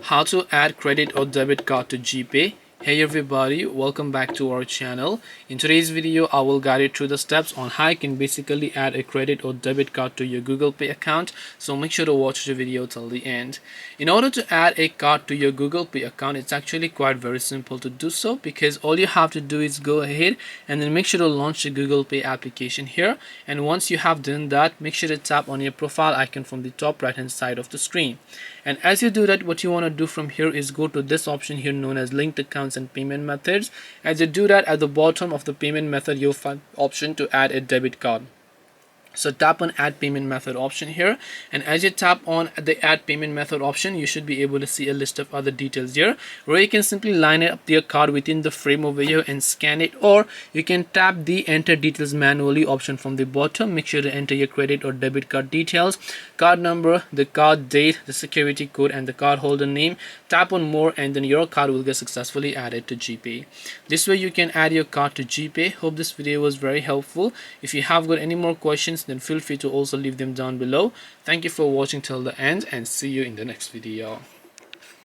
How to add credit or debit card to GPay. Hey everybody, welcome back to our channel. In today's video, I will guide you through the steps on how you can basically add a credit or debit card to your Google Pay account. So make sure to watch the video till the end. In order to add a card to your Google Pay account, it's actually quite very simple to do so, because all you have to do is go ahead and then make sure to launch the Google Pay application here. And once you have done that, make sure to tap on your profile icon from the top right hand side of the screen. And as you do that, what you want to do from here is go to this option here known as linked accounts and payment methods. As you do that, at the bottom of the payment method, you'll find option to add a debit card. So tap on add payment method option here, and as you tap on the add payment method option, you should be able to see a list of other details here where you can simply line up your card within the frame over here and scan it, or you can tap the enter details manually option from the bottom. Make sure to enter your credit or debit card details, card number, the card date, the security code, and the card holder name. Tap on more, and then your card will get successfully added to GPay. This way you can add your card to GPay. Hope this video was very helpful. If you have got any more questions, then feel free to also leave them down below. Thank you for watching till the end, and see you in the next video.